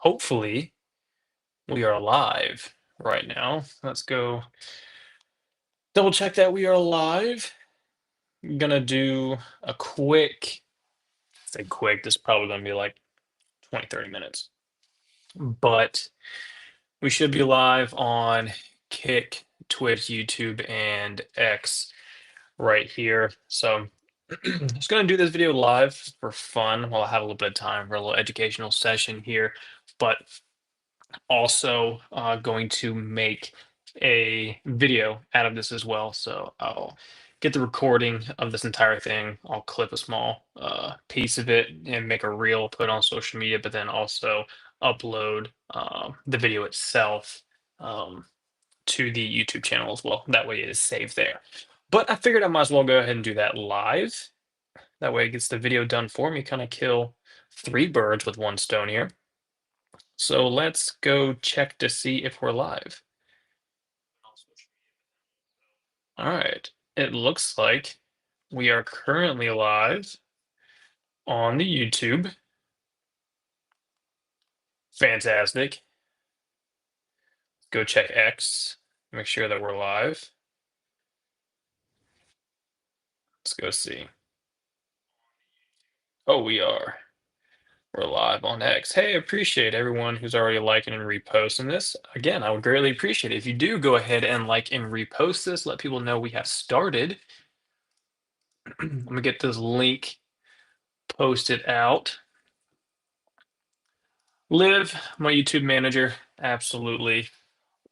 Hopefully, we are live right now. Let's go double check that we are live. I'm gonna do a quick, say quick, this is probably gonna be like 20, 30 minutes. But we should be live on Kick, Twitch, YouTube, and X right here. So just gonna do this video live for fun while I have a little bit of time for a little educational session here. But also going to make a video out of this as well. So I'll get the recording of this entire thing. I'll clip a small piece of it and make a reel, put it on social media, but then also upload the video itself to the YouTube channel as well. That way it is saved there. But I figured I might as well go ahead and do that live. That way it gets the video done for me, kind of kill three birds with one stone here. So let's go check to see if we're live. All right. It looks like we are currently live on the YouTube. Fantastic. Go check X, make sure that we're live. Let's go see. Oh, we are. We're live on X. Hey, appreciate everyone who's already liking and reposting this. Again, I would greatly appreciate it if you do go ahead and like and repost this. Let people know we have started. I'm gonna get this link posted out. Liv, my YouTube manager, absolutely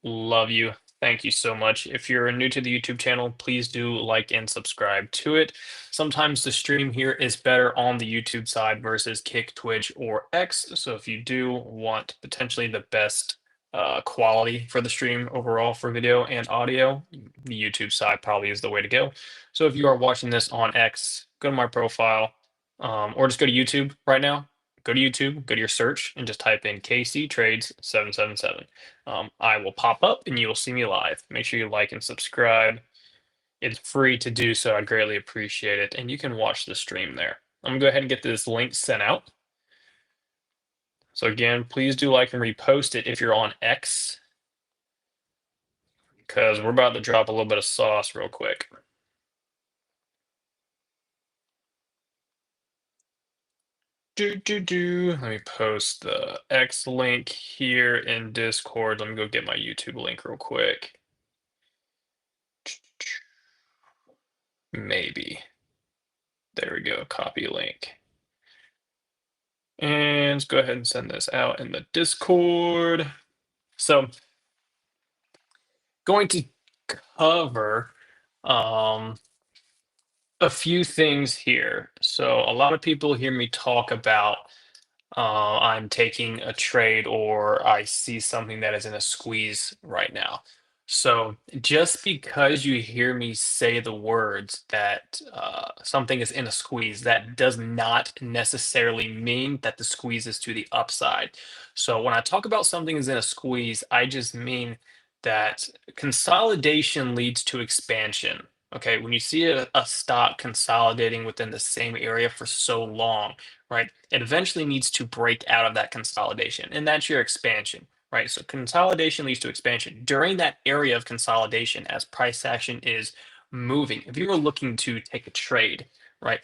love you. Thank you so much. If you're new to the YouTube channel, please do like and subscribe to it. Sometimes the stream here is better on the YouTube side versus Kick, Twitch, or X. So if you do want potentially the best quality for the stream overall for video and audio, the YouTube side probably is the way to go. So if you are watching this on X, go to my profile or just go to YouTube right now. Go to YouTube, go to your search, and just type in KC Trades 777. I will pop up and you will see me live. Make sure you like and subscribe. It's free to do so. I'd greatly appreciate it. And you can watch the stream there. I'm gonna go ahead and get this link sent out. So again, please do like and repost it if you're on X, because we're about to drop a little bit of sauce real quick. Let me post the X link here in Discord. Let me go get my YouTube link real quick. Maybe. There we go, copy link. And let's go ahead and send this out in the Discord. So, going to cover um, a few things here. So, a lot of people hear me talk about I'm taking a trade or I see something that is in a squeeze right now. So just because you hear me say the words that something is in a squeeze, that does not necessarily mean that the squeeze is to the upside. So when I talk about something is in a squeeze, I just mean that consolidation leads to expansion. Okay, when you see a stock consolidating within the same area for so long, right? It eventually needs to break out of that consolidation, and that's your expansion, right? So consolidation leads to expansion. During that area of consolidation, as price action is moving, if you are looking to take a trade, right,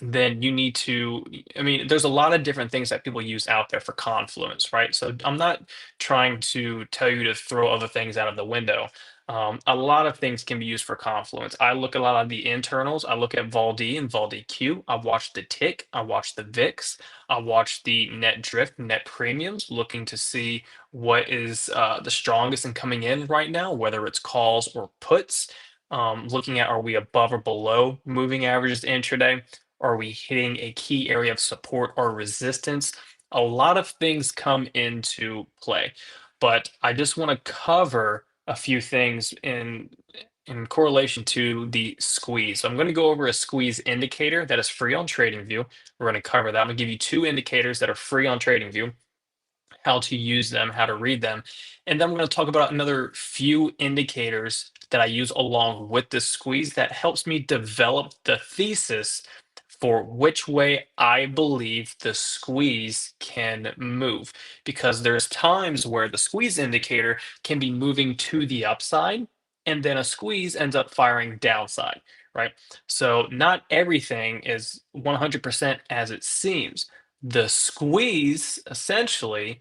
then you need to, I mean, there's a lot of different things that people use out there for confluence, right? So I'm not trying to tell you to throw other things out of the window. A lot of things can be used for confluence. I look at a lot of the internals. I look at VALD and VALDQ. I watch the tick. I watch the VIX. I watch the net drift, net premiums, looking to see what is the strongest and coming in right now, whether it's calls or puts. Looking at, are we above or below moving averages intraday? Are we hitting a key area of support or resistance? A lot of things come into play, but I just want to cover a few things in correlation to the squeeze. So I'm going to go over a squeeze indicator that is free on TradingView. We're going to cover that. I'm going to give you two indicators that are free on TradingView, how to use them, how to read them. And then I'm going to talk about another few indicators that I use along with the squeeze that helps me develop the thesis for which way I believe the squeeze can move. Because there's times where the squeeze indicator can be moving to the upside, and then a squeeze ends up firing downside, right? So not everything is 100% as it seems. The squeeze essentially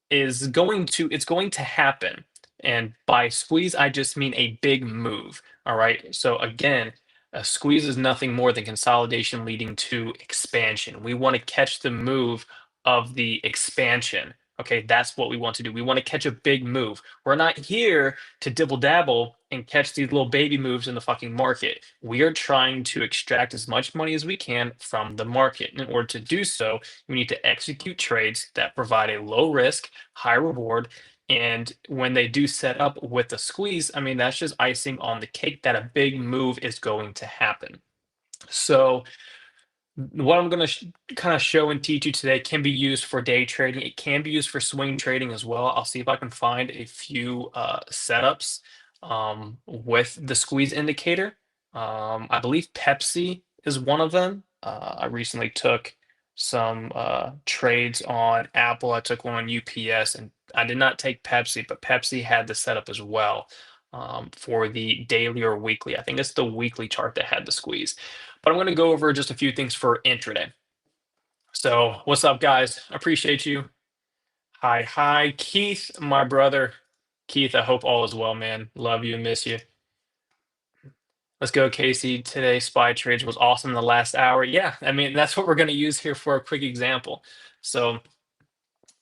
it's going to happen. And by squeeze, I just mean a big move. All right. So again, a squeeze is nothing more than consolidation leading to expansion. We want to catch the move of the expansion. Okay, that's what we want to do. We want to catch a big move. We're not here to dibble dabble and catch these little baby moves in the fucking market. We are trying to extract as much money as we can from the market. In order to do so, we need to execute trades that provide a low risk, high reward. And when they do set up with a squeeze, I mean, that's just icing on the cake that a big move is going to happen. So, what I'm going to kind of show and teach you today can be used for day trading. It can be used for swing trading as well. I'll see if I can find a few setups with the squeeze indicator. I believe Pepsi is one of them. I recently took some trades on Apple. I took one on UPS, and I did not take Pepsi, but Pepsi had the setup as well for the daily or weekly. I think it's the weekly chart that had the squeeze. But I'm going to go over just a few things for intraday. So, what's up, guys? Appreciate you. Hi, hi, Keith, my brother. Keith, I hope all is well, man. Love you and miss you. Let's go, Casey. Today, Spy Trades was awesome in the last hour. Yeah, I mean, that's what we're going to use here for a quick example. So,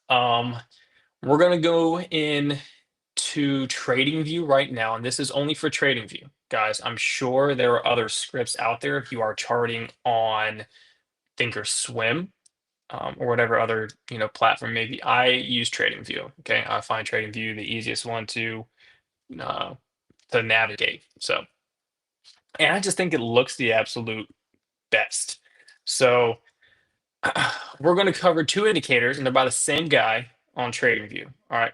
um, we're going to go in to TradingView right now, and this is only for TradingView. Guys, I'm sure there are other scripts out there if you are charting on Thinkorswim or whatever other platform. Maybe I use TradingView. Okay, I find TradingView the easiest one uh, to navigate. So, and I just think it looks the absolute best. So, we're going to cover two indicators, and they're by the same guy on TradingView. All right.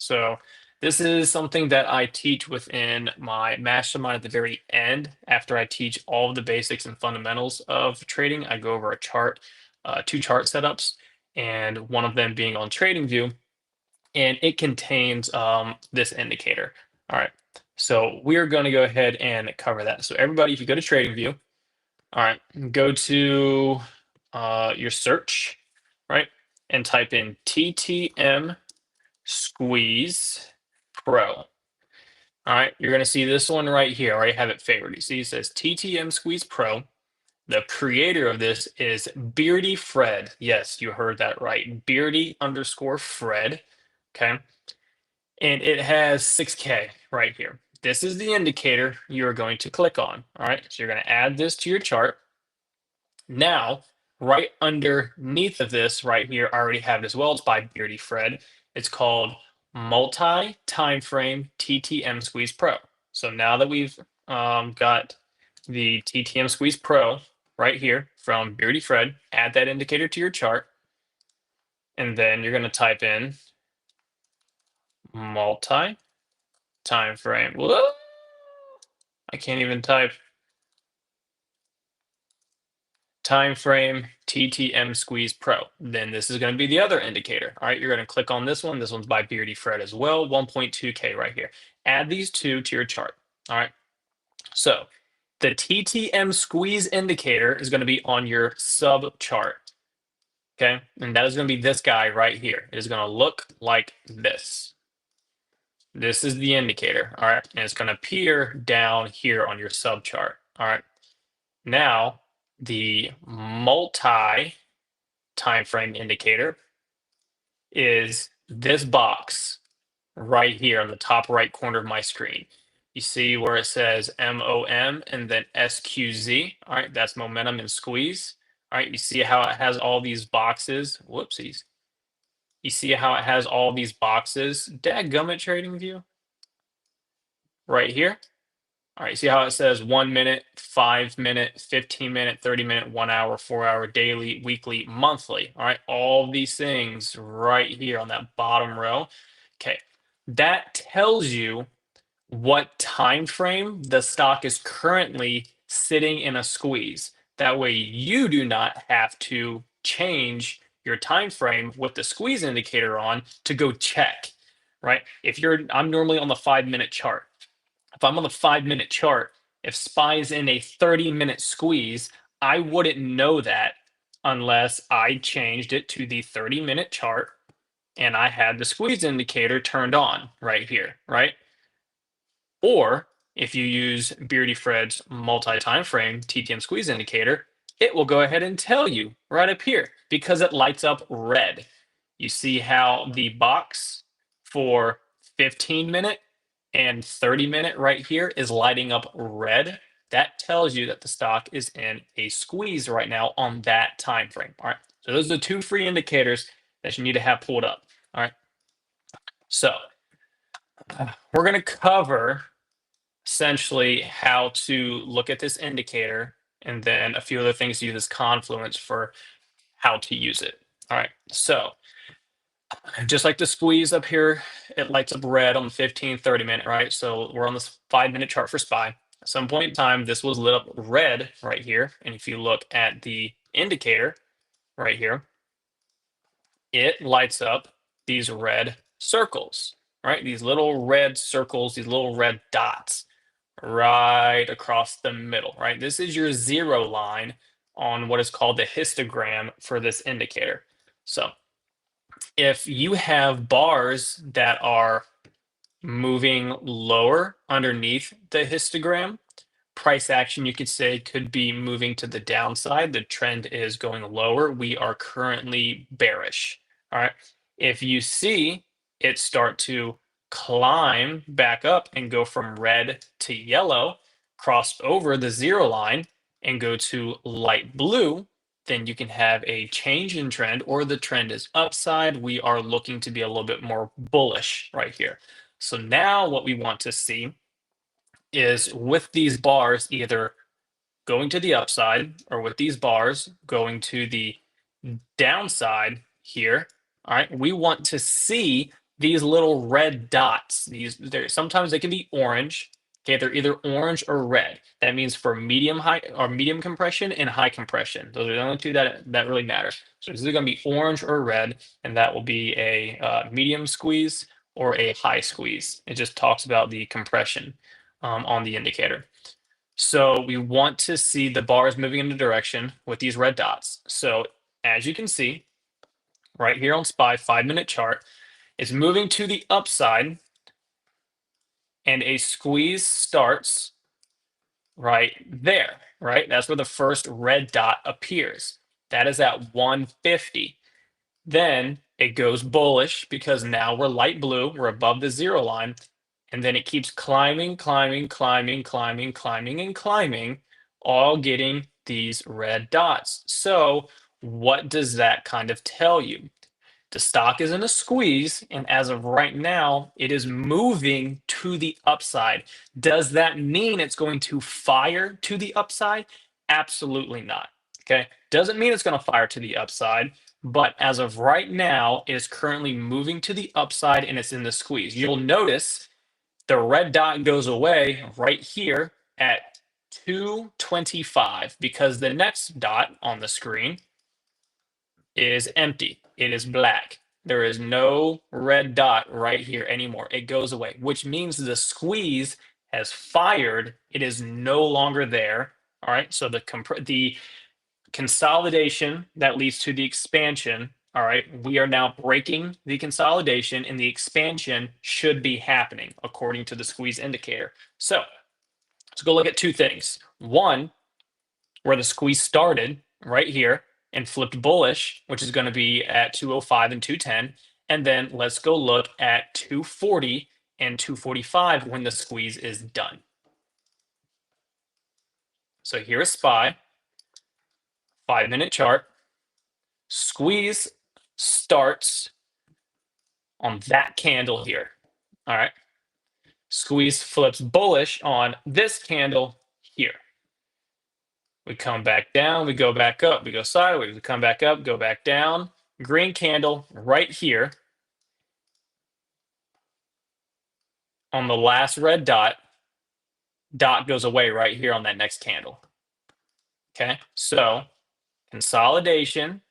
So this is something that I teach within my mastermind at the very end. After I teach all of the basics and fundamentals of trading, I go over a chart, two chart setups, and one of them being on TradingView, and it contains this indicator. All right. So we're going to go ahead and cover that. So everybody, if you go to TradingView, all right, go to your search, right, and type in TTM Squeeze Pro. All right, you're going to see this one right here. I already have it favored. You see, it says TTM Squeeze Pro. The creator of this is Beardy Fred. Yes, you heard that right. Beardy underscore Fred. Okay. And it has 6K right here. This is the indicator you're going to click on. All right. So you're going to add this to your chart. Now, right underneath of this right here, I already have it as well. It's by Beardy Fred. It's called Multi Time Frame TTM Squeeze Pro. So now that we've got the TTM Squeeze Pro right here from Beardy Fred, add that indicator to your chart. And then you're going to type in multi time frame. Whoa! I can't even type. Time frame TTM Squeeze Pro. Then this is going to be the other indicator. All right, you're going to click on this one. This one's by Beardy Fred as well, 1.2K right here. Add these two to your chart. All right, so the TTM Squeeze indicator is going to be on your sub chart. Okay, and that is going to be this guy right here. It is going to look like this. This is the indicator. All right, and it's going to appear down here on your sub chart. All right, now the multi time frame indicator is this box right here on the top right corner of my screen. You see where it says MOM and then SQZ. All right, that's momentum and squeeze. All right, you see how it has all these boxes. Whoopsies. You see how it has all these boxes. Dadgummit TradingView right here. All right, see how it says 1 minute, 5 minute, 15 minute, 30 minute, 1 hour, 4 hour, daily, weekly, monthly. All right, all these things right here on that bottom row. Okay, that tells you what time frame the stock is currently sitting in a squeeze. That way you do not have to change your time frame with the squeeze indicator on to go check, right? I'm normally on the 5-minute chart. If I'm on the 5-minute chart, if SPY is in a 30-minute squeeze, I wouldn't know that unless I changed it to the 30-minute chart and I had the squeeze indicator turned on right here, right? Or if you use Beardy Fred's multi-time frame TTM squeeze indicator, it will go ahead and tell you right up here because it lights up red. You see how the box for 15-minute and 30-minute right here is lighting up red. That tells you that the stock is in a squeeze right now on that time frame. All right. So those are the two free indicators that you need to have pulled up. All right. So we're going to cover essentially how to look at this indicator and then a few other things to use as Confluence for how to use it. All right. So just like the squeeze up here, it lights up red on the 15, 30-minute, right? So we're on this 5-minute chart for SPY. At some point in time, this was lit up red right here. And if you look at the indicator right here, it lights up these red circles, right? These little red circles, these little red dots right across the middle, right? This is your zero line on what is called the histogram for this indicator. So if you have bars that are moving lower underneath the histogram, price action, you could say, could be moving to the downside. The trend is going lower. We are currently bearish. All right. If you see it start to climb back up and go from red to yellow, cross over the zero line and go to light blue, then you can have a change in trend or the trend is upside. We are looking to be a little bit more bullish right here. So now what we want to see is with these bars either going to the upside or with these bars going to the downside here. All right, we want to see these little red dots. Sometimes they can be orange. Okay, they're either orange or red. That means for medium high or medium compression and high compression. Those are the only two that really matter. So this is going to be orange or red, and that will be a medium squeeze or a high squeeze. It just talks about the compression on the indicator. So we want to see the bars moving in a direction with these red dots. So as you can see, right here on SPY 5-minute chart, it's moving to the upside and a squeeze starts right there, right? That's where the first red dot appears. That is at 150. Then it goes bullish because now we're light blue, we're above the zero line, and then it keeps climbing, climbing, climbing, climbing, climbing, and climbing, all getting these red dots. So what does that kind of tell you? The stock is in a squeeze, and as of right now, it is moving to the upside. Does that mean it's going to fire to the upside? Absolutely not. Okay. Doesn't mean it's going to fire to the upside, but as of right now, it is currently moving to the upside and it's in the squeeze. You'll notice the red dot goes away right here at 225 because the next dot on the screen is empty. It is black. There is no red dot right here anymore. It goes away, which means the squeeze has fired. It is no longer there. All right. So the consolidation that leads to the expansion. All right. We are now breaking the consolidation and the expansion should be happening according to the squeeze indicator. So let's go look at two things. One, where the squeeze started right here and flipped bullish, which is going to be at 205 and 210. And then let's go look at 240 and 245 when the squeeze is done. So here is SPY, 5-minute chart. Squeeze starts on that candle here. All right. Squeeze flips bullish on this candle here. We come back down, we go back up, we go sideways, we come back up, go back down. Green candle right here on the last red dot. Dot goes away right here on that next candle. Okay, so consolidation,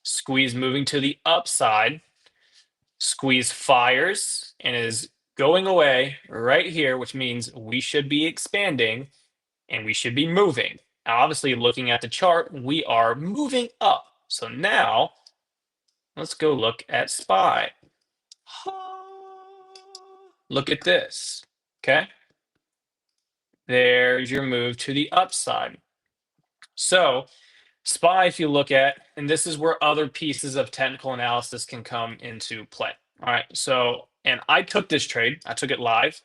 squeeze moving to the upside, squeeze fires and is going away right here, which means we should be expanding and we should be moving. Now, obviously, looking at the chart, we are moving up. So now let's go look at SPY. Look at this. Okay. There's your move to the upside. So SPY, if you look at, and this is where other pieces of technical analysis can come into play. All right. So, and I took this trade, I took it live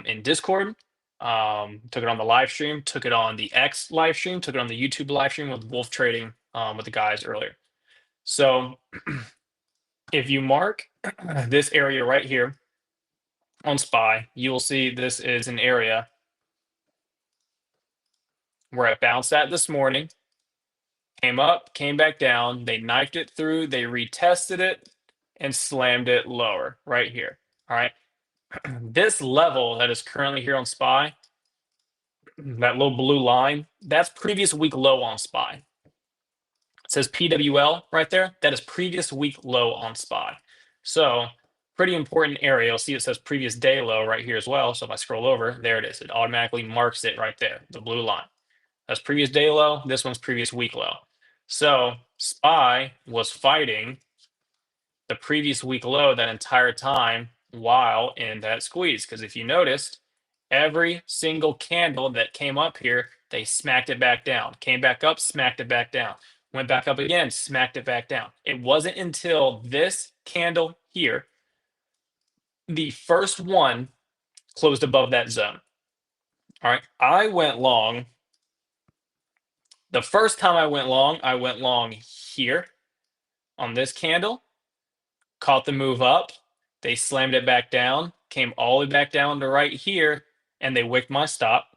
in Discord, took it on the live stream, took it on the X live stream, took it on the YouTube live stream with Wolf Trading with the guys earlier. So, if you mark this area right here on SPY, you will see this is an area where it bounced at this morning, came up, came back down, they knifed it through, they retested it, and slammed it lower right here. All right. This level that is currently here on SPY, that little blue line, that's previous week low on SPY. It says PWL right there. That is previous week low on SPY. So pretty important area. You'll see it says previous day low right here as well. So if I scroll over, there it is. It automatically marks it right there, the blue line. That's previous day low. This one's previous week low. So SPY was fighting the previous week low that entire time while in that squeeze. Because if you noticed, every single candle that came up here, they smacked it back down, came back up, smacked it back down, went back up again, smacked it back down. It wasn't until this candle here, the first one closed above that zone. All right. I went long. The first time I went long here on this candle, caught the move up. They slammed it back down, came all the way back down to right here, and they wicked my stop.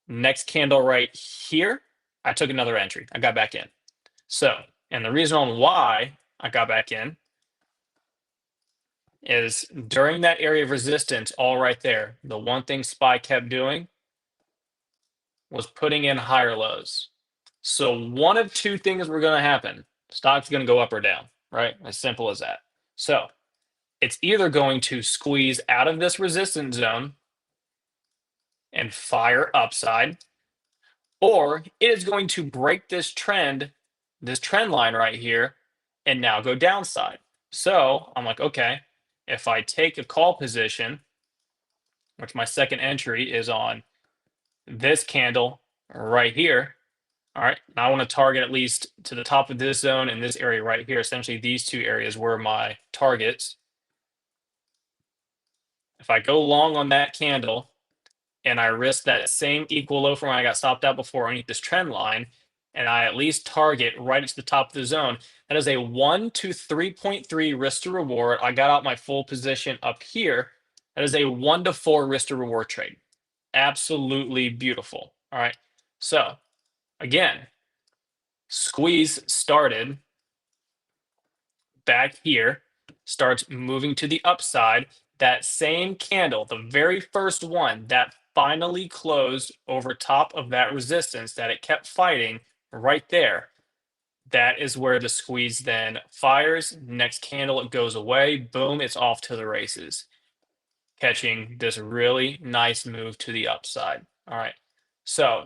Next candle right here, I took another entry. I got back in. So, and the reason on why I got back in is during that area of resistance, all right there, the one thing SPY kept doing was putting in higher lows. So one of two things were going to happen. Stock's going to go up or down, right? As simple as that. So it's either going to squeeze out of this resistance zone and fire upside, or it is going to break this trend line right here, and now go downside. So I'm like, okay, if I take a call position, which my second entry is on this candle right here. All right, now I want to target at least to the top of this zone and this area right here. Essentially, these two areas were my targets. If I go long on that candle and I risk that same equal low from when I got stopped out before underneath this trend line, and I at least target right at the top of the zone, that is a 1 to 3.3 risk to reward. I got out my full position up here. That is a 1 to 4 risk to reward trade. Absolutely beautiful. All right. So again, squeeze started back here, starts moving to the upside. That same candle, the very first one that finally closed over top of that resistance that it kept fighting right there. That is where the squeeze then fires. Next candle, it goes away. Boom, it's off to the races, catching this really nice move to the upside. All right. So,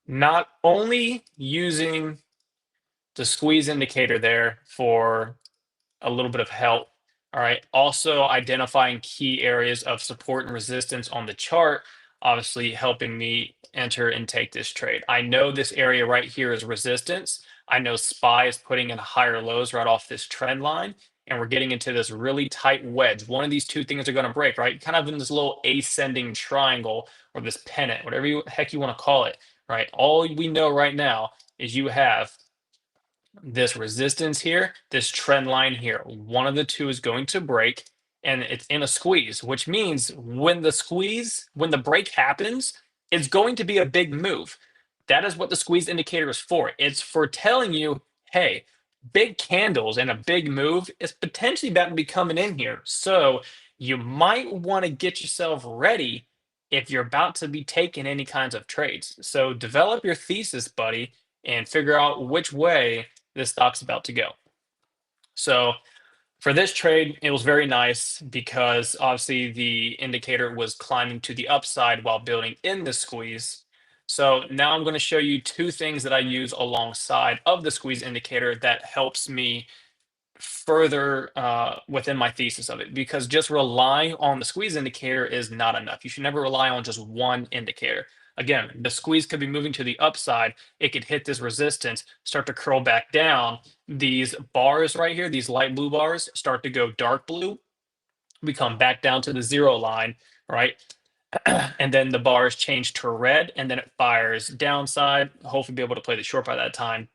not only using the squeeze indicator there for a little bit of help. All right. Also identifying key areas of support and resistance on the chart, obviously helping me enter and take this trade. I know this area right here is resistance. I know SPY is putting in higher lows right off this trend line, and we're getting into this really tight wedge. One of these two things are going to break, right? Kind of in this little ascending triangle or this pennant, whatever heck you want to call it, right? All we know right now is you have this resistance here, this trend line here. One of the two is going to break, and it's in a squeeze, which means when the break happens, it's going to be a big move. That is what the squeeze indicator is for. It's for telling you, hey, big candles and a big move is potentially about to be coming in here. So you might want to get yourself ready if you're about to be taking any kinds of trades. So develop your thesis, buddy, and figure out which way this stock's about to go. So for this trade, it was very nice because obviously the indicator was climbing to the upside while building in the squeeze. So now I'm going to show you two things that I use alongside of the squeeze indicator that helps me further within my thesis of it, because just relying on the squeeze indicator is not enough. You should never rely on just one indicator. Again, the squeeze could be moving to the upside. It could hit this resistance, start to curl back down. These bars right here, these light blue bars, start to go dark blue. We come back down to the zero line, right? And then the bars change to red, and then it fires downside. Hopefully, be able to play the short by that time,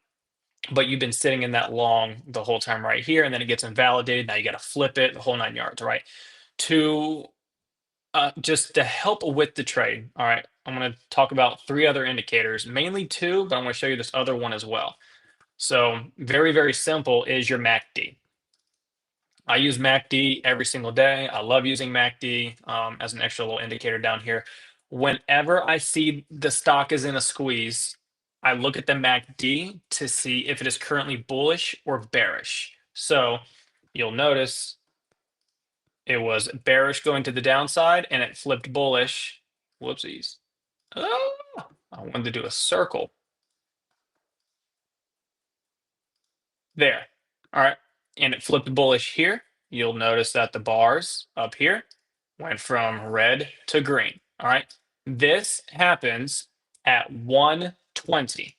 but you've been sitting in that long the whole time right here, and then it gets invalidated. Now you got to flip it the whole 9 yards, right? To just to help with the trade, all right, I'm going to talk about three other indicators, mainly two, but I'm going to show you this other one as well. So very, very simple is your MACD. I use MACD every single day. I love using MACD as an extra little indicator down here. Whenever I see the stock is in a squeeze, I look at the MACD to see if it is currently bullish or bearish. So you'll notice it was bearish going to the downside and it flipped bullish. Whoopsies. Oh, I wanted to do a circle. There. All right. And it flipped bullish here. You'll notice that the bars up here went from red to green. All right. This happens at 120.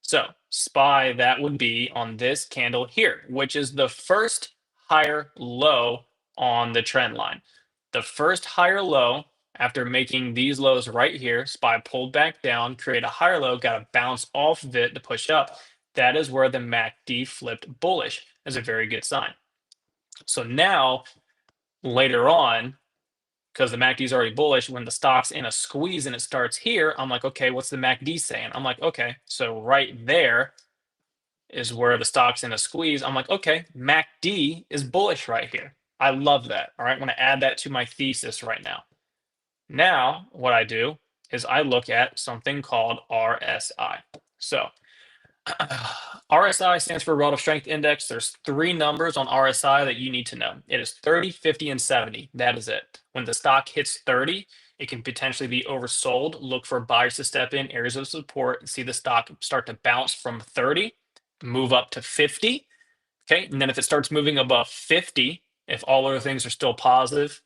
So SPY, that would be on this candle here, which is the first higher low on the trend line. The first higher low after making these lows right here, SPY pulled back down, create a higher low, got to bounce off of it to push up. That is where the MACD flipped bullish. That's a very good sign. So now later on, because the MACD is already bullish, when the stock's in a squeeze and it starts here, I'm like, okay, what's the MACD saying? I'm like, okay, so right there is where the stock's in a squeeze. I'm like, okay, MACD is bullish right here. I love that. All right, I'm going to add that to my thesis right now. Now, what I do is I look at something called RSI. So RSI stands for Relative Strength Index. There's three numbers on RSI that you need to know. It is 30, 50, and 70. That is it. When the stock hits 30, it can potentially be oversold. Look for buyers to step in, areas of support, and see the stock start to bounce from 30, move up to 50. Okay. And then if it starts moving above 50, if all other things are still positive,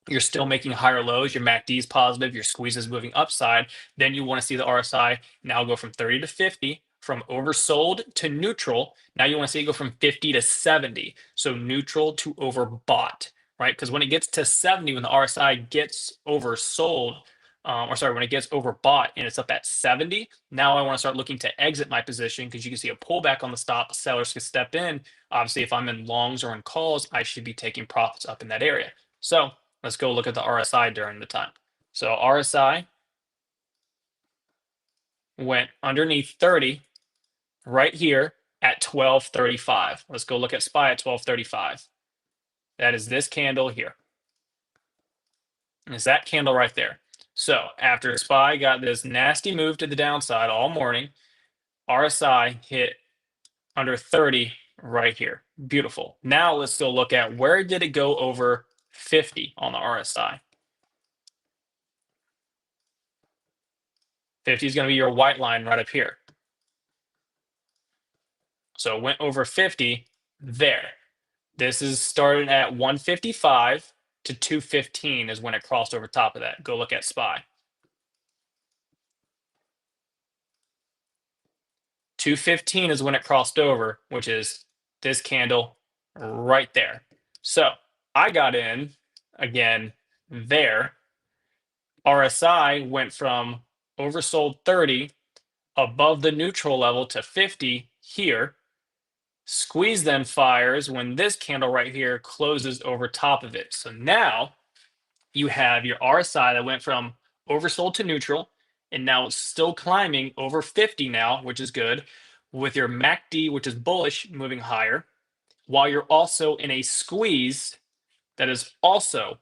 you're still making higher lows, your MACD is positive, your squeeze is moving upside, then you want to see the RSI now go from 30 to 50, from oversold to neutral. Now you want to see it go from 50 to 70. So neutral to overbought, right? Because when it gets to 70, when the RSI gets oversold, or sorry, when it gets overbought and it's up at 70, now I want to start looking to exit my position because you can see a pullback on the stop. Sellers can step in. Obviously, if I'm in longs or in calls, I should be taking profits up in that area. So let's go look at the RSI during the time. So RSI went underneath 30 right here at 1235. Let's go look at SPY at 1235. That is this candle here. And it's that candle right there. So after SPY got this nasty move to the downside all morning, RSI hit under 30 right here. Beautiful. Now let's go look at where did it go over 50 on the RSI. 50 is going to be your white line right up here. So it went over 50 there. This is started at 155 to 215 is when it crossed over top of that. Go look at SPY. 215 is when it crossed over, which is this candle right there. So I got in again there. RSI went from oversold 30 above the neutral level to 50 here. Squeeze then fires when this candle right here closes over top of it. So now you have your RSI that went from oversold to neutral, and now it's still climbing over 50 now, which is good, with your MACD, which is bullish, moving higher, while you're also in a squeeze that is also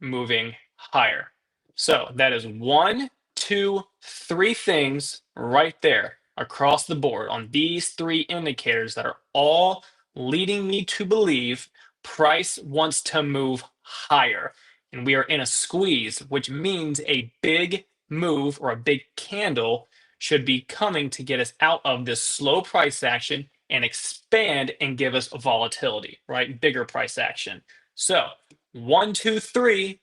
moving higher. So that is one, two, three things right there across the board on these three indicators that are all leading me to believe price wants to move higher. And we are in a squeeze, which means a big move or a big candle should be coming to get us out of this slow price action and expand and give us volatility, right? Bigger price action. So, one, two, three,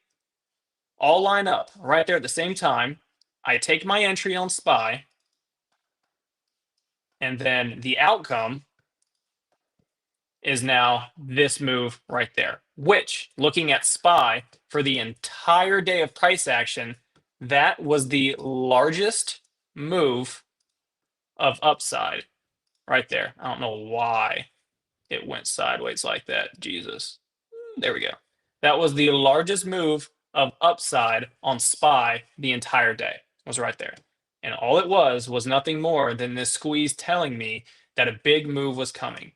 all line up right there at the same time. I take my entry on SPY, and then the outcome is now this move right there, which looking at SPY for the entire day of price action, that was the largest move of upside right there. I don't know why it went sideways like that. Jesus. There we go. That was the largest move of upside on SPY the entire day. Was right there. And all it was nothing more than this squeeze telling me that a big move was coming.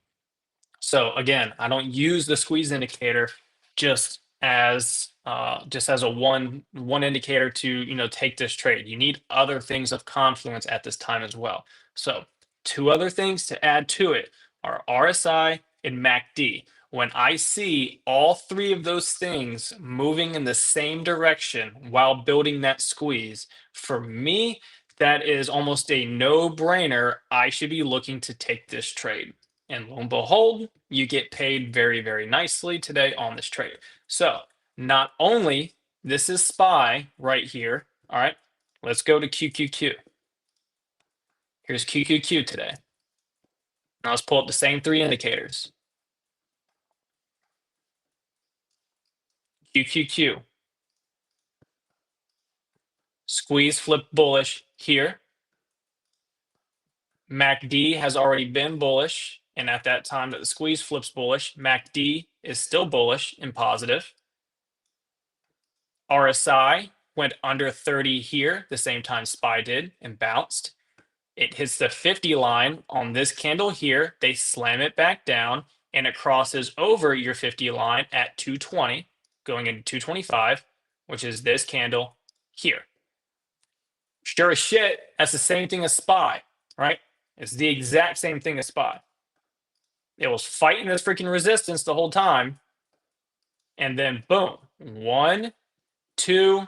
So again, I don't use the squeeze indicator just as a one indicator to take this trade. You need other things of confluence at this time as well. So two other things to add to it are RSI and MACD. When I see all three of those things moving in the same direction while building that squeeze, for me, that is almost a no-brainer. I should be looking to take this trade. And lo and behold, you get paid very, very nicely today on this trade. So not only this is SPY right here. All right, let's go to QQQ. Here's QQQ today. Now let's pull up the same three indicators. QQQ. Squeeze flip bullish here. MACD has already been bullish. And at that time that the squeeze flips bullish, MACD is still bullish and positive. RSI went under 30 here, the same time SPY did, and bounced. It hits the 50 line on this candle here. They slam it back down, and it crosses over your 50 line at 220, going into 225, which is this candle here. Sure as shit, that's the same thing as SPY, right? It's the exact same thing as SPY. It was fighting this freaking resistance the whole time. And then boom, one, two,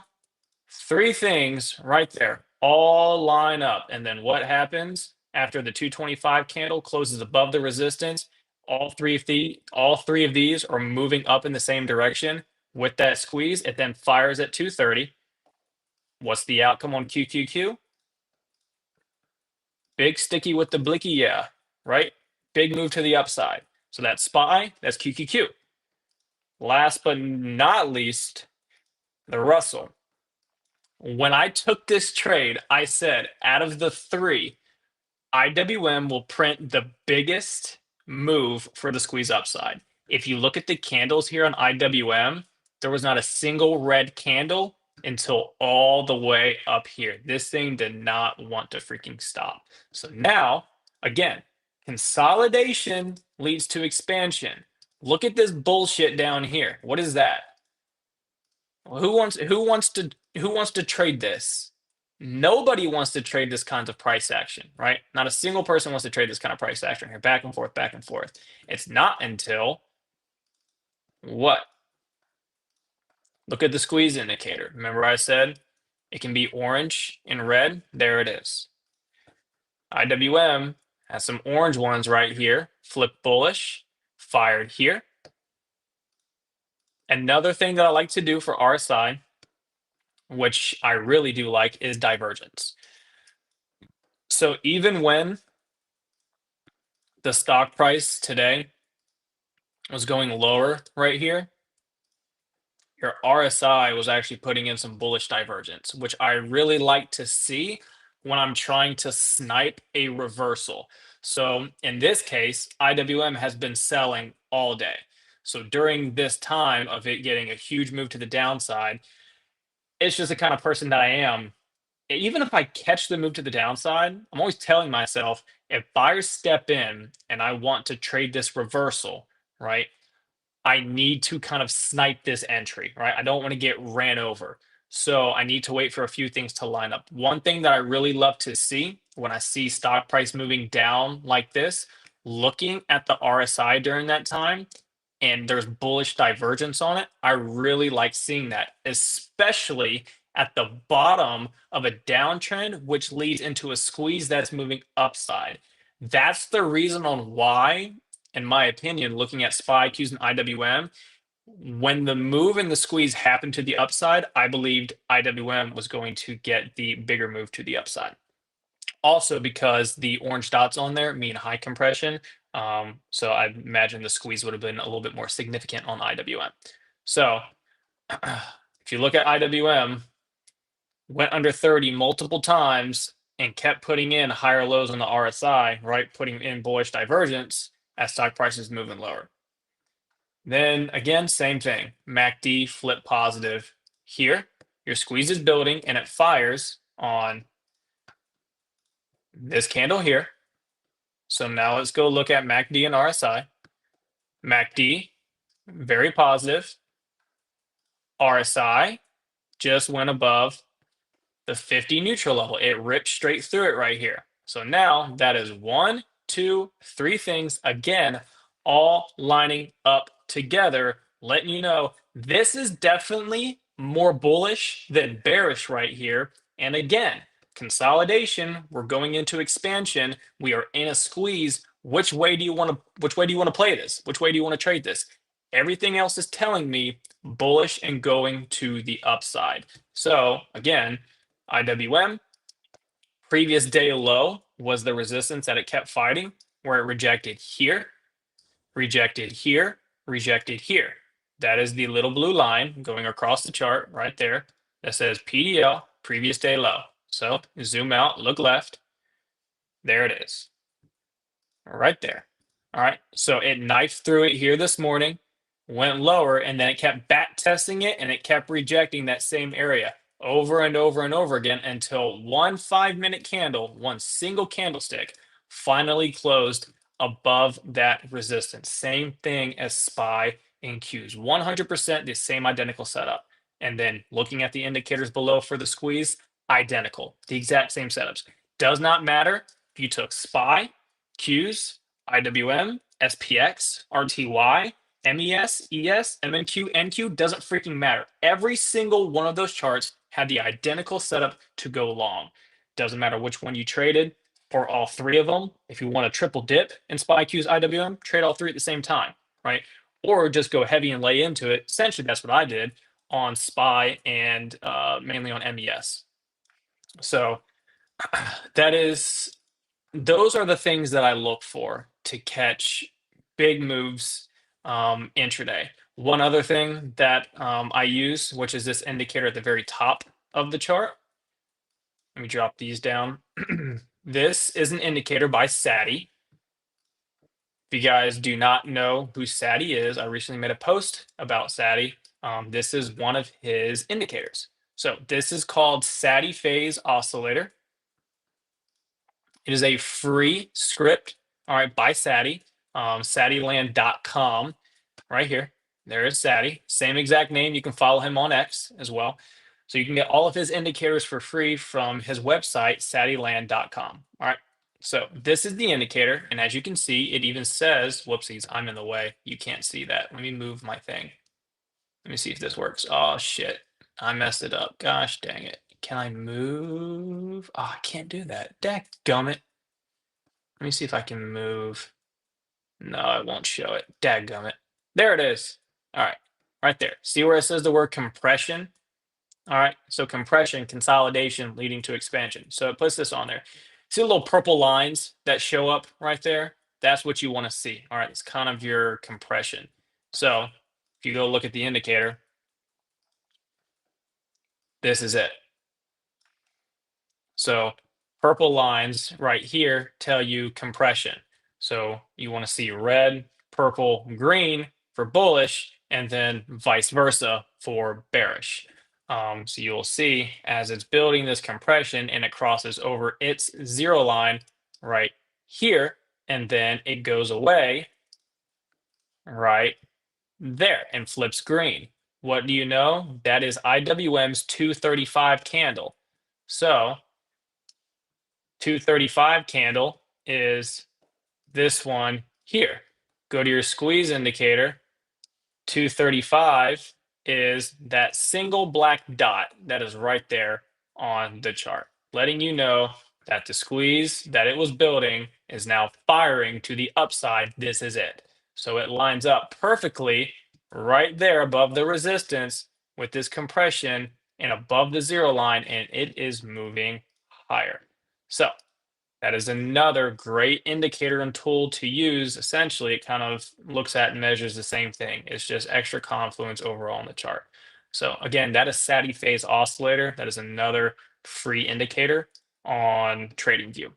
three things right there all line up. And then what happens after the 225 candle closes above the resistance? All three of these are moving up in the same direction with that squeeze. It then fires at 230. What's the outcome on QQQ? Big sticky with the blicky, yeah, right? Big move to the upside. So that's SPY, that's QQQ. Last but not least, the Russell. When I took this trade, I said out of the three, IWM will print the biggest move for the squeeze upside. If you look at the candles here on IWM, there was not a single red candle until all the way up here. This thing did not want to freaking stop. So now, again, consolidation leads to expansion. Look at this bullshit down here. What is that? Well, who wants to trade this? Nobody wants to trade this kind of price action, right? Not a single person wants to trade this kind of price action here, back and forth, back and forth. It's not until what? Look at the squeeze indicator. Remember I said it can be orange and red? There it is. IWM has some orange ones right here, flip bullish, fired here. Another thing that I like to do for RSI, which I really do like, is divergence. So even when the stock price today was going lower right here, your RSI was actually putting in some bullish divergence, which I really like to see when I'm trying to snipe a reversal. So in this case, IWM has been selling all day. So during this time of it getting a huge move to the downside, it's just the kind of person that I am. Even if I catch the move to the downside, I'm always telling myself if buyers step in and I want to trade this reversal, right? I need to kind of snipe this entry, right? I don't want to get ran over. So I need to wait for a few things to line up. One thing that I really love to see when I see stock price moving down like this, looking at the RSI during that time, and there's bullish divergence on it, I really like seeing that, especially at the bottom of a downtrend, which leads into a squeeze that's moving upside. That's the reason on why, in my opinion, looking at SPY, Qs, and IWM, when the move and the squeeze happened to the upside, I believed IWM was going to get the bigger move to the upside. Also, because the orange dots on there mean high compression. So I imagine the squeeze would have been a little bit more significant on IWM. So if you look at IWM, went under 30 multiple times and kept putting in higher lows on the RSI, right? Putting in bullish divergence as stock prices moving lower. Then again, same thing. MACD flip positive here. Your squeeze is building and it fires on this candle here. So now let's go look at MACD and RSI. MACD, very positive. RSI just went above the 50 neutral level. It ripped straight through it right here. So now that is 1, 2, 3 things again, all lining up together, letting you know this is definitely more bullish than bearish right here. And again, consolidation, we're going into expansion, we are in a squeeze. Which way do you want to play this? Which way do you want to trade this? Everything else is telling me bullish and going to the upside. So again, IWM, previous day low was the resistance that it kept fighting, where it rejected here, rejected here, rejected here. That is the little blue line going across the chart right there that says PDL, previous day low. So zoom out, look left. There it is. Right there. All right. So it knifed through it here this morning, went lower, and then it kept back testing it and it kept rejecting that same area over and over and over again until one 5-minute candle, one single candlestick, finally closed above that resistance. Same thing as SPY and Qs. 100% the same identical setup. And then looking at the indicators below for the squeeze, identical. The exact same setups. Does not matter if you took SPY, Qs, IWM, SPX, RTY, MES, ES, MNQ, NQ, doesn't freaking matter. Every single one of those charts had the identical setup to go long. Doesn't matter which one you traded or all three of them. If you want a triple dip in SPY, Qs, IWM, trade all three at the same time, right? Or just go heavy and lay into it. Essentially, that's what I did on SPY and mainly on MES. So that is those are the things that I look for to catch big moves intraday. One other thing that I use, which is this indicator at the very top of the chart. Let me drop these down. This is an indicator by SATI. If you guys do not know who SATI is, I recently made a post about SATI. This is one of his indicators. So this is called SATI Phase Oscillator. It is a free script, all right, by SATI, satiland.com, right here. There is SATI, same exact name. You can follow him on X as well. So you can get all of his indicators for free from his website, satiland.com. All right. So this is the indicator. And as you can see, it even says, whoopsies, I'm in the way. You can't see that. Let me move my thing. Let me see if this works. Oh, shit. I messed it up. Gosh dang it. Can I move? Oh, I can't do that. Dadgummit. Let me see if I can move. No, it won't show it. Dadgummit. There it is. All right. Right there. See where it says the word compression? All right. So compression, consolidation leading to expansion. So it puts this on there. See the little purple lines that show up right there? That's what you want to see. All right. It's kind of your compression. So if you go look at the indicator, this is it. So purple lines right here tell you compression. So you want to see red, purple, green for bullish, and then vice versa for bearish. So you'll see as it's building this compression and it crosses over its zero line right here, and then it goes away right there and flips green. What do you know? That is IWM's 235 candle. So 235 candle is this one here. Go to your squeeze indicator. 235 is that single black dot that is right there on the chart, letting you know that the squeeze that it was building is now firing to the upside. This is it. So it lines up perfectly right there above the resistance with this compression and above the zero line, and it is moving higher. So that is another great indicator and tool to use. Essentially, it kind of looks at and measures the same thing. It's just extra confluence overall in the chart. So again, that is Sati phase oscillator. That is another free indicator on TradingView.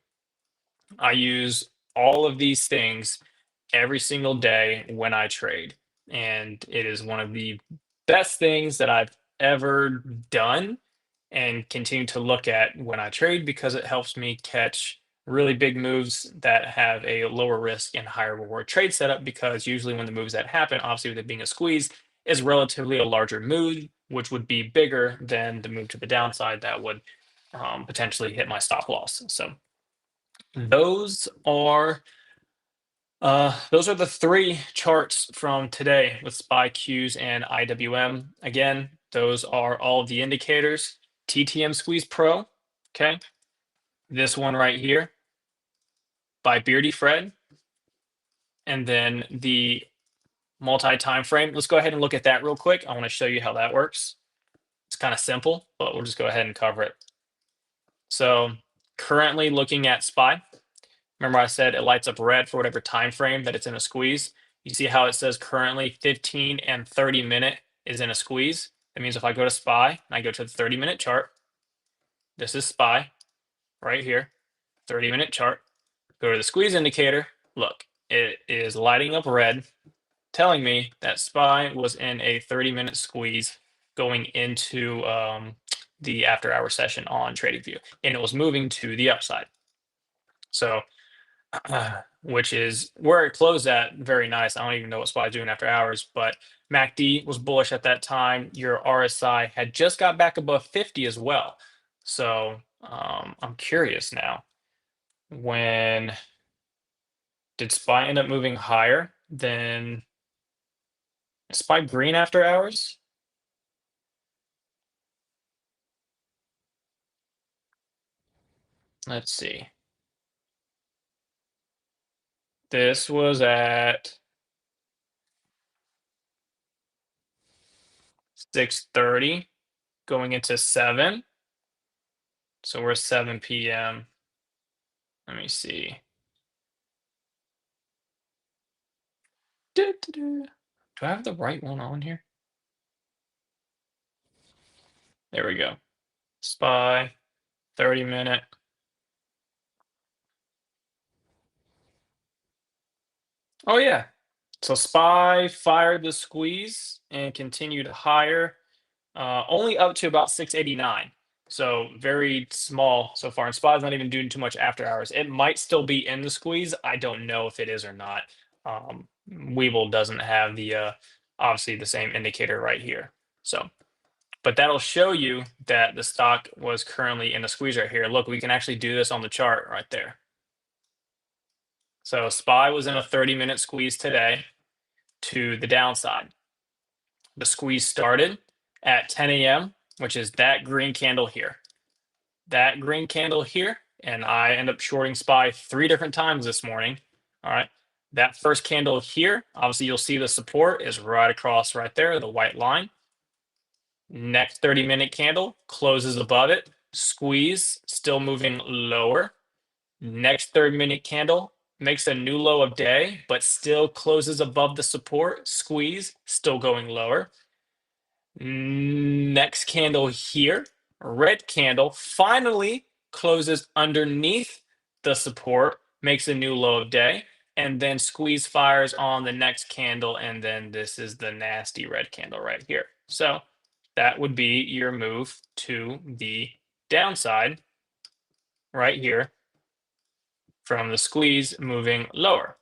I use all of these things every single day when I trade, and it is one of the best things that I've ever done and continue to look at when I trade because it helps me catch really big moves that have a lower risk and higher reward trade setup, because usually when the moves that happen, obviously with it being a squeeze, is relatively a larger move, which would be bigger than the move to the downside that would potentially hit my stop loss. So those are those are the three charts from today with SPY, Qs, and IWM. Again, those are all of the indicators. TTM Squeeze Pro, okay? This one right here by Beardy Fred. And then the multi-time frame. Let's go ahead and look at that real quick. I want to show you how that works. It's kind of simple, but we'll just go ahead and cover it. So currently looking at SPY. Remember I said it lights up red for whatever time frame that it's in a squeeze. You see how it says currently 15 and 30 minute is in a squeeze. That means if I go to SPY and I go to the 30-minute chart, this is SPY right here, 30-minute chart. Go to the squeeze indicator. Look, it is lighting up red, telling me that SPY was in a 30-minute squeeze going into the after-hour session on TradingView, and it was moving to the upside. So which is where it closed at. Very nice. I don't even know what SPY is doing after hours, but MACD was bullish at that time. Your RSI had just got back above 50 as well. So I'm curious now, when did SPY end up moving higher than SPY green after hours? Let's see. This was at 6:30 going into 7. So we're 7 p.m. Let me see. Do I have the right one on here? There we go. SPY, 30-minute. Oh yeah. So SPY fired the squeeze and continued higher, only up to about 689. So very small so far. And SPY's not even doing too much after hours. It might still be in the squeeze. I don't know if it is or not. Webull doesn't have the obviously the same indicator right here. So, but that'll show you that the stock was currently in the squeeze right here. Look, we can actually do this on the chart right there. So SPY was in a 30-minute squeeze today to the downside. The squeeze started at 10 a.m., which is that green candle here. That green candle here, and I end up shorting SPY 3 different times this morning. All right. That first candle here, obviously you'll see the support is right across right there, the white line. Next 30-minute candle closes above it, squeeze, still moving lower. Next 30-minute candle makes a new low of day, but still closes above the support, squeeze, still going lower. Next candle here, red candle, finally closes underneath the support, makes a new low of day, and then squeeze fires on the next candle, and then this is the nasty red candle right here. So that would be your move to the downside right here from the squeeze moving lower.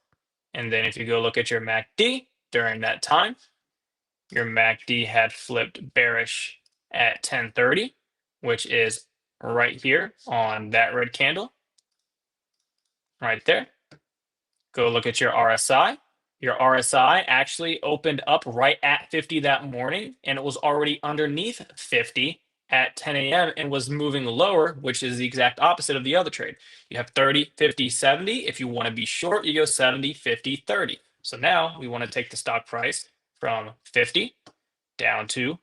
And then if you go look at your MACD during that time, your MACD had flipped bearish at 10:30, which is right here on that red candle, right there. Go look at your RSI. Your RSI actually opened up right at 50 that morning, and it was already underneath 50 at 10 a.m. and was moving lower, which is the exact opposite of the other trade. You have 30, 50, 70. If you want to be short, you go 70, 50, 30. So now we want to take the stock price from 50 down to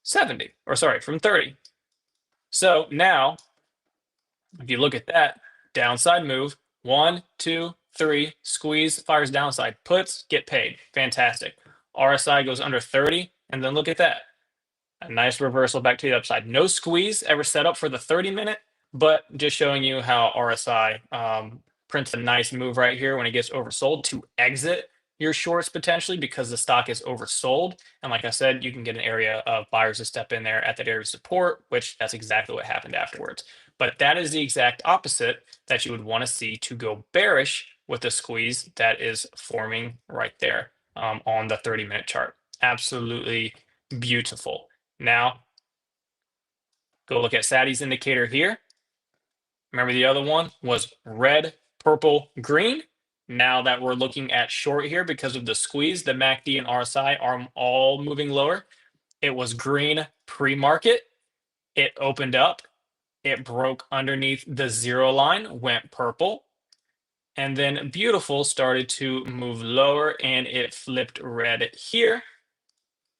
70, or sorry, from 30. So now, if you look at that downside move, 1, 2, 3, squeeze, fires downside, puts, get paid. Fantastic. RSI goes under 30, and then look at that. A nice reversal back to the upside. No squeeze ever set up for the 30-minute, but just showing you how RSI prints a nice move right here when it gets oversold to exit your shorts potentially because the stock is oversold. And like I said, you can get an area of buyers to step in there at that area of support, which that's exactly what happened afterwards. But that is the exact opposite that you would want to see to go bearish with the squeeze that is forming right there on the 30-minute chart. Absolutely beautiful. Now, go look at Satty's indicator here. Remember the other one was red, purple, green. Now that we're looking at short here because of the squeeze, the MACD and RSI are all moving lower. It was green pre-market. It opened up. It broke underneath the zero line, went purple. And then beautiful started to move lower and it flipped red here.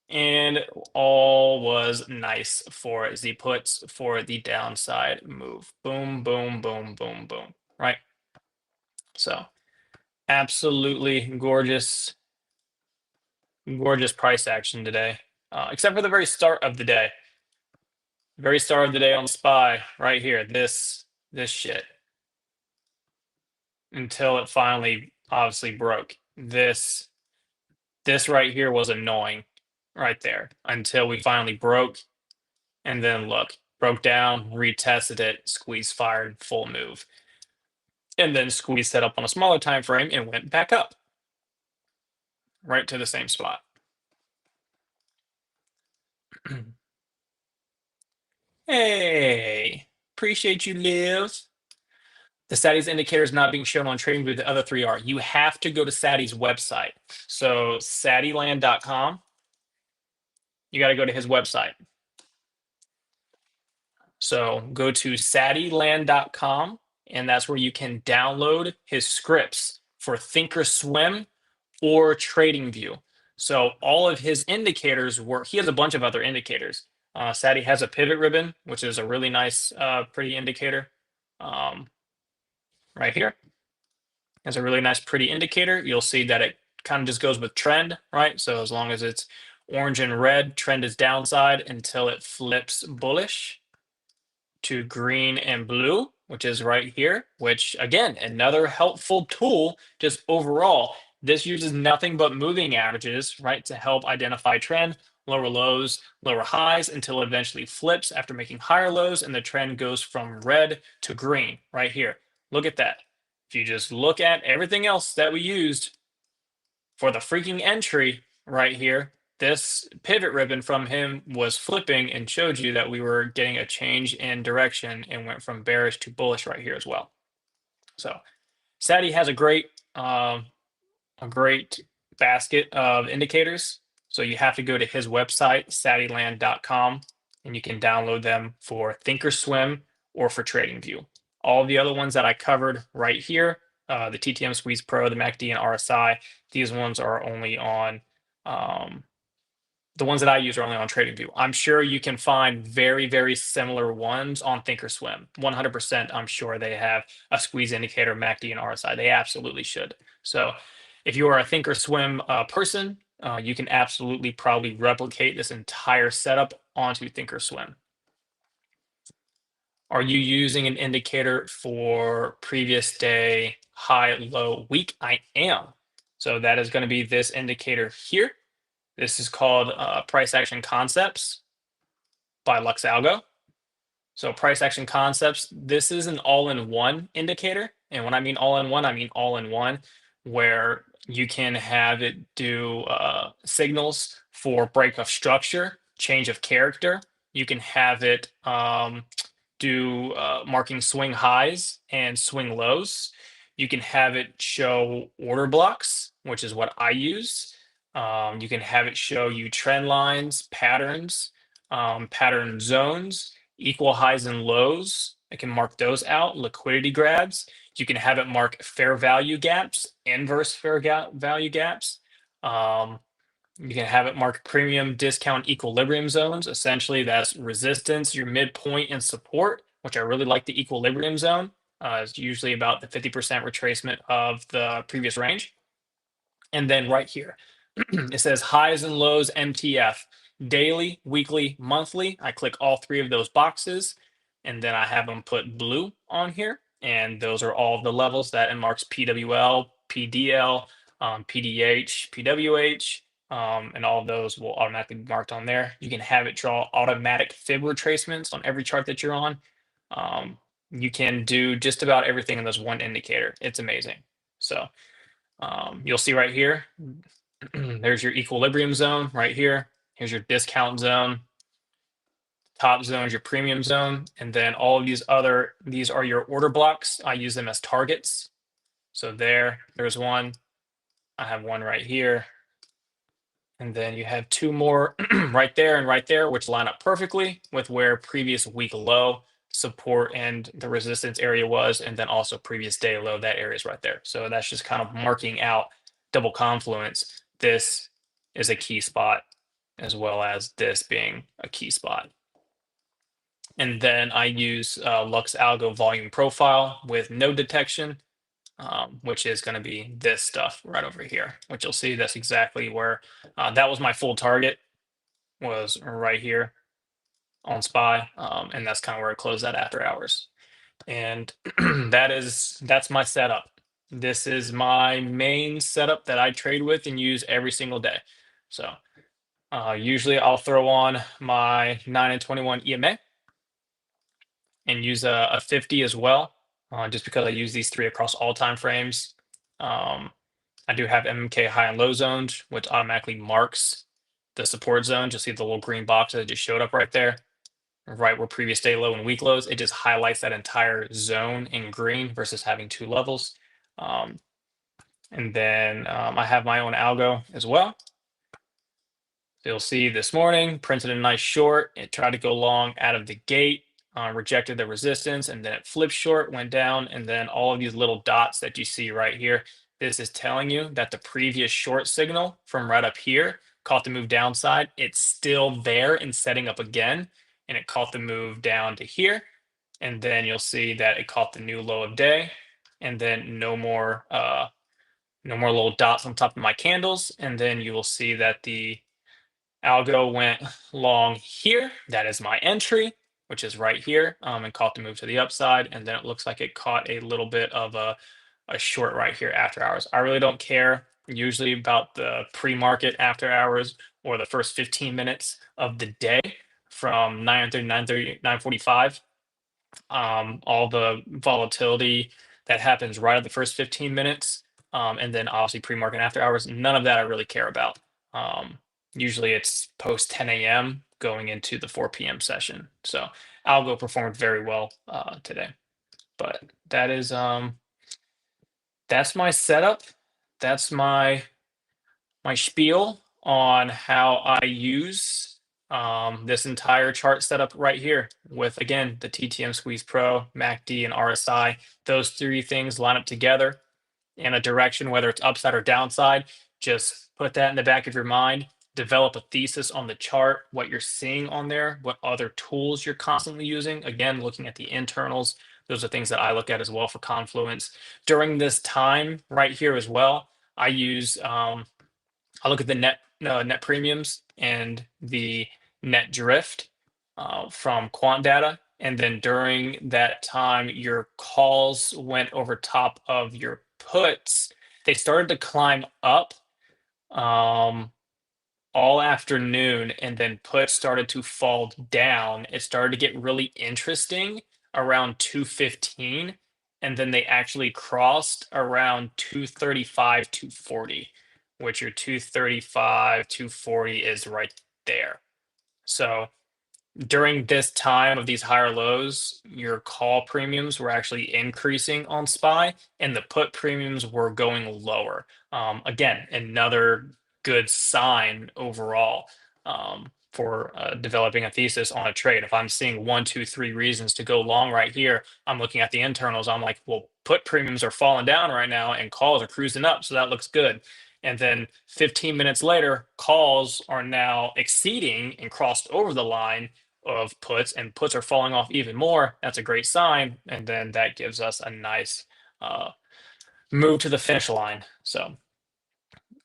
And all was nice for the puts for the downside move. Boom, boom, boom, boom, boom. Right. So absolutely gorgeous, gorgeous price action today. Except for the very start of the day. Very start of the day on SPY right here. This shit. Until it finally obviously broke. This right here was annoying right there until we finally broke. And then look, broke down, retested it, squeeze fired, full move. And then squeeze set up on a smaller time frame and went back up. Right to the same spot. Hey, appreciate you, Liv. The Satty's indicator is not being shown on TradingView. The other three are. You have to go to Satty's website. So sattyland.com. You got to go to his website. So go to sattyland.com, and that's where you can download his scripts for Thinkorswim or TradingView. So all of his indicators work. He has a bunch of other indicators. Satty has a pivot ribbon, which is a really nice, pretty indicator. Right here. Has a really nice, pretty indicator. You'll see that it kind of just goes with trend, right? So as long as it's orange and red, trend is downside until it flips bullish to green and blue, which is right here, which again, another helpful tool just overall. This uses nothing but moving averages, right, to help identify trend, lower lows, lower highs until it eventually flips after making higher lows and the trend goes from red to green right here. Look at that. If you just look at everything else that we used for the freaking entry right here, this pivot ribbon from him was flipping and showed you that we were getting a change in direction and went from bearish to bullish right here as well. So Satty has a great basket of indicators. So you have to go to his website, sattyland.com, and you can download them for Thinkorswim or for TradingView. All the other ones that I covered right here, the TTM Squeeze Pro, the MACD, and RSI, these ones are only on the ones that I use are only on TradingView. I'm sure you can find very, very similar ones on Thinkorswim. 100%, I'm sure they have a squeeze indicator, MACD, and RSI. They absolutely should. So if you are a Thinkorswim person, you can absolutely probably replicate this entire setup onto Thinkorswim. Are you using an indicator for previous day, high, low, week? I am. So that is going to be this indicator here. This is called Price Action Concepts by LuxAlgo. So Price Action Concepts, this is an all-in-one indicator. And when I mean all-in-one, I mean all-in-one, where You can have it do signals for break of structure, change of character. You can have it do marking swing highs and swing lows. You can have it show order blocks, which is what I use. You can have it show you trend lines, patterns, pattern zones, equal highs and lows. I can mark those out, liquidity grabs. You can have it mark fair value gaps, inverse value gaps. Um, you can have it mark premium discount equilibrium zones. Essentially, that's resistance, your midpoint, and support, which I really like the equilibrium zone. It's usually about the 50% retracement of the previous range. And then right here, it says highs and lows MTF, daily, weekly, monthly. I click all three of those boxes, and then I have them put blue on here. And those are all of the levels that it marks PWL, PDL, PDH, PWH, and all of those will automatically be marked on there. You can have it draw automatic fib retracements on every chart that you're on. You can do just about everything in this one indicator. It's amazing. So you'll see right here, there's your equilibrium zone right here. Here's your discount zone. Top zone is your premium zone. And then all of these are your order blocks. I use them as targets. So there's one. I have one right here. And then you have two more right there and right there, which line up perfectly with where previous week low support and the resistance area was, and then also previous day low, that area is right there. So that's just kind of marking out double confluence. This is a key spot, as well as this being a key spot. And then I use Lux Algo volume profile with node detection, which is going to be this stuff right over here, which you'll see that's exactly where that was my full target, was right here on SPY. And that's kind of where it closed at after hours. And that's my setup. This is my main setup that I trade with and use every single day. So usually I'll throw on my 9 and 21 EMA and use a 50 as well, just because I use these three across all time frames. I do have MMK high and low zones, which automatically marks the support zone. You'll see the little green box that just showed up right there, right where previous day low and week lows. It just highlights that entire zone in green versus having two levels. And then I have my own algo as well. So you'll see this morning, printed a nice short. It tried to go long out of the gate, rejected the resistance, and then it flipped short, went down, and then all of these little dots that you see right here, this is telling you that the previous short signal from right up here caught the move downside. It's still there and setting up again, and it caught the move down to here. And then you'll see that it caught the new low of day, and then no more little dots on top of my candles. And then you will see that the algo went long here. That is my entry, which is right here, and caught the move to the upside. And then it looks like it caught a little bit of a short right here after hours. I really don't care usually about the pre-market after hours or the first 15 minutes of the day from 9:30, 9:30, 9:45. All the volatility that happens right at the first 15 minutes, and then obviously pre-market after hours. None of that I really care about. Usually it's post 10 a.m. going into the 4 p.m. session. So Algo performed very well today. But that's my setup. That's my spiel on how I use this entire chart setup right here with, again, the TTM Squeeze Pro, MACD, and RSI. Those three things line up together in a direction, whether it's upside or downside. Just put that in the back of your mind. Develop a thesis on the chart, what you're seeing on there, what other tools you're constantly using. Again, looking at the internals. Those are things that I look at as well for Confluence. During this time right here as well, I look at the net premiums and the net drift from quant data. And then during that time, your calls went over top of your puts. They started to climb up um, all afternoon, and then puts started to fall down. It started to get really interesting around 2:15, and then they actually crossed around 235, 240, which your 235, 240 is right there. So during this time of these higher lows, your call premiums were actually increasing on SPY and the put premiums were going lower. Again, another good sign overall for developing a thesis on a trade. If I'm seeing one, two, three reasons to go long right here, I'm looking at the internals. I'm like, well, put premiums are falling down right now and calls are cruising up. So that looks good. And then 15 minutes later, calls are now exceeding and crossed over the line of puts, and puts are falling off even more. That's a great sign. And then that gives us a nice uh, move to the finish line. So,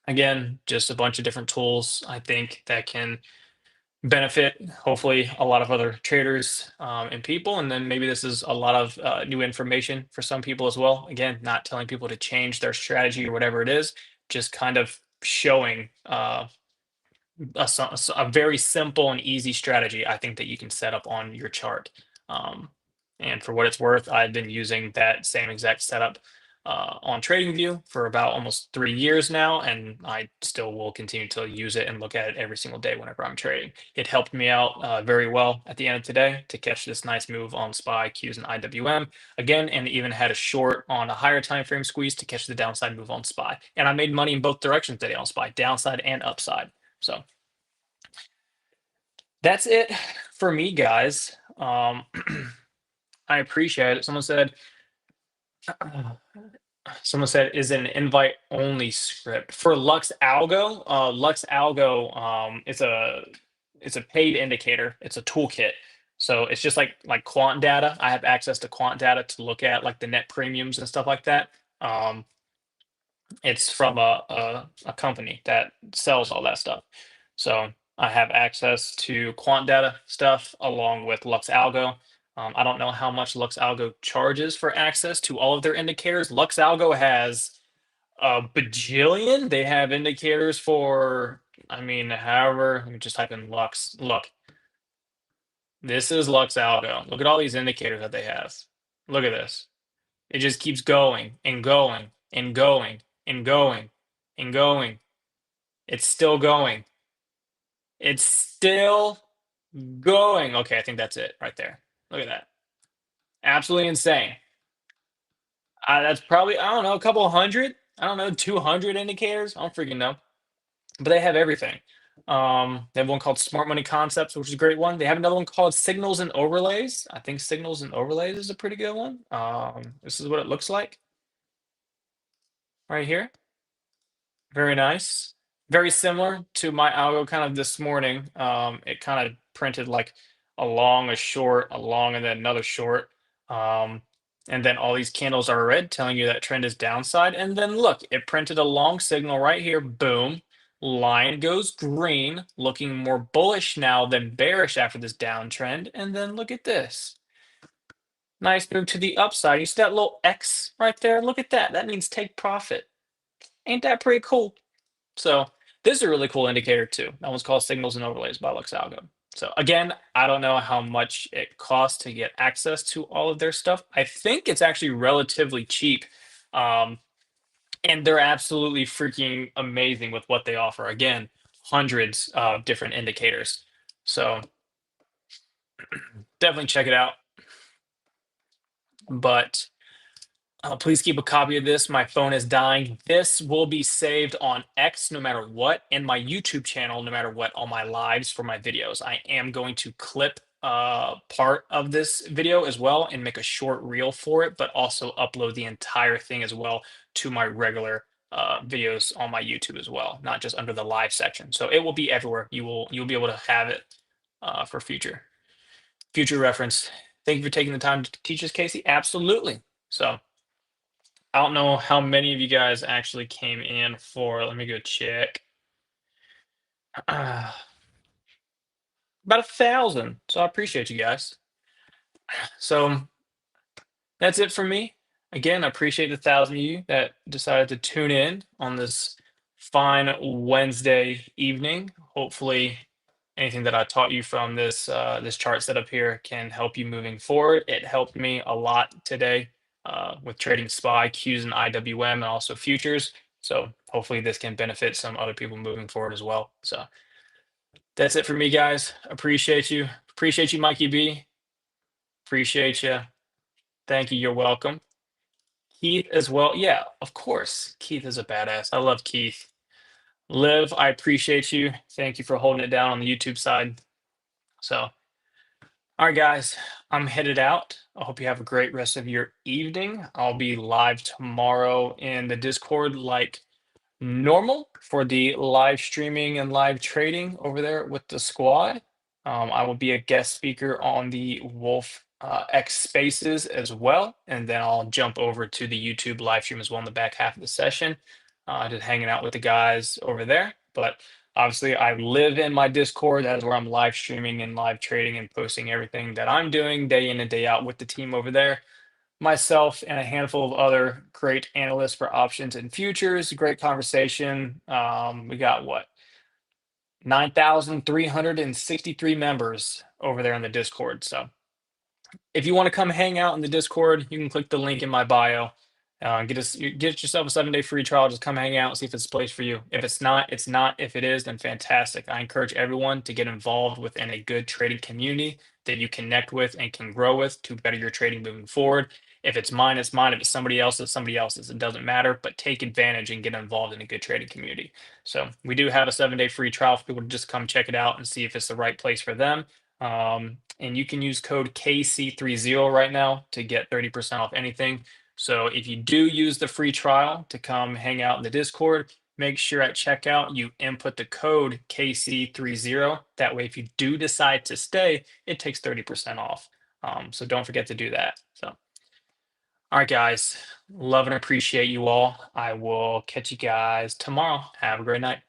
again, just a bunch of different tools I think that can benefit hopefully a lot of other traders and people. And then maybe this is a lot of new information for some people as well. Again, not telling people to change their strategy or whatever it is, just kind of showing a very simple and easy strategy I think that you can set up on your chart. Um, and for what it's worth, I've been using that same exact setup on TradingView for about almost 3 years now, and I still will continue to use it and look at it every single day whenever I'm trading. It helped me out very well at the end of today to catch this nice move on SPY, Qs, and IWM again, and even had a short on a higher time frame squeeze to catch the downside move on SPY. And I made money in both directions today on SPY, downside and upside. So that's it for me, guys. I appreciate it. Someone said, is it an invite only script for Lux Algo? Lux Algo, it's a paid indicator. It's a toolkit. So it's just like quant data. I have access to quant data to look at like the net premiums and stuff like that. Um, it's from a company that sells all that stuff. So I have access to quant data stuff along with Lux Algo. I don't know how much Lux Algo charges for access to all of their indicators. Lux Algo has a bajillion. They have indicators for, I mean, however, let me just type in Lux. Look, this is Lux Algo. Look at all these indicators that they have. Look at this. It just keeps going and going and going and going and going. It's still going. It's still going. Okay, I think that's it right there. Look at that. Absolutely insane. That's probably, I don't know, a couple hundred. I don't know, 200 indicators. I don't freaking know. But they have everything. They have one called Smart Money Concepts, which is a great one. They have another one called Signals and Overlays. I think Signals and Overlays is a pretty good one. This is what it looks like right here. Very nice. Very similar to my algo kind of this morning. It kind of printed like a long, a short, a long, and then another short. Um, and then all these candles are red, telling you that trend is downside. And then look, it printed a long signal right here. Boom. Line goes green, looking more bullish now than bearish after this downtrend. And then look at this. Nice move to the upside. You see that little X right there? Look at that. That means take profit. Ain't that pretty cool? So this is a really cool indicator too. That one's called Signals and Overlays by Luxalgo. So again, I don't know how much it costs to get access to all of their stuff. I think it's actually relatively cheap. Um, and they're absolutely freaking amazing with what they offer. Again, hundreds of different indicators. So definitely check it out. But please keep a copy of this. My phone is dying. This will be saved on X no matter what, and my YouTube channel no matter what, all my lives for my videos. I am going to clip part of this video as well and make a short reel for it, but also upload the entire thing as well to my regular videos on my YouTube as well, not just under the live section. So it will be everywhere. You'll be able to have it for future reference. Thank you for taking the time to teach us, Casey. Absolutely. So I don't know how many of you guys actually came in for. Let me go check. About 1,000. So I appreciate you guys. So that's it for me. Again, I appreciate the 1,000 of you that decided to tune in on this fine Wednesday evening. Hopefully, anything that I taught you from this chart setup here can help you moving forward. It helped me a lot today. with trading SPY, Qs, and IWM, and also futures. So hopefully this can benefit some other people moving forward as well. So that's it for me, guys. Appreciate you. Appreciate you, Mikey B. Appreciate you. Thank you. You're welcome. Keith as well. Yeah, of course. Keith is a badass. I love Keith. Liv, I appreciate you. Thank you for holding it down on the YouTube side. So, all right, guys, I'm headed out. I hope you have a great rest of your evening. I'll be live tomorrow in the Discord like normal for the live streaming and live trading over there with the squad. I will be a guest speaker on the Wolf X Spaces as well, and then I'll jump over to the YouTube live stream as well in the back half of the session, just hanging out with the guys over there. But obviously, I live in my Discord. That is where I'm live streaming and live trading and posting everything that I'm doing day in and day out with the team over there, myself and a handful of other great analysts for options and futures. Great conversation. We got what, 9,363 members over there in the Discord. So if you want to come hang out in the Discord, you can click the link in my bio. Get yourself a 7-day free trial. Just come hang out, see if it's a place for you. If it's not, it's not. If it is, then fantastic. I encourage everyone to get involved within a good trading community that you connect with and can grow with to better your trading moving forward. If it's mine, it's mine. If it's somebody else's, somebody else's. It doesn't matter, but take advantage and get involved in a good trading community. So we do have a 7-day free trial for people to just come check it out and see if it's the right place for them. And you can use code KC30 right now to get 30% off anything. So if you do use the free trial to come hang out in the Discord, make sure at checkout you input the code KC30. That way, if you do decide to stay, it takes 30% off. So don't forget to do that. So, all right, guys, love and appreciate you all. I will catch you guys tomorrow. Have a great night.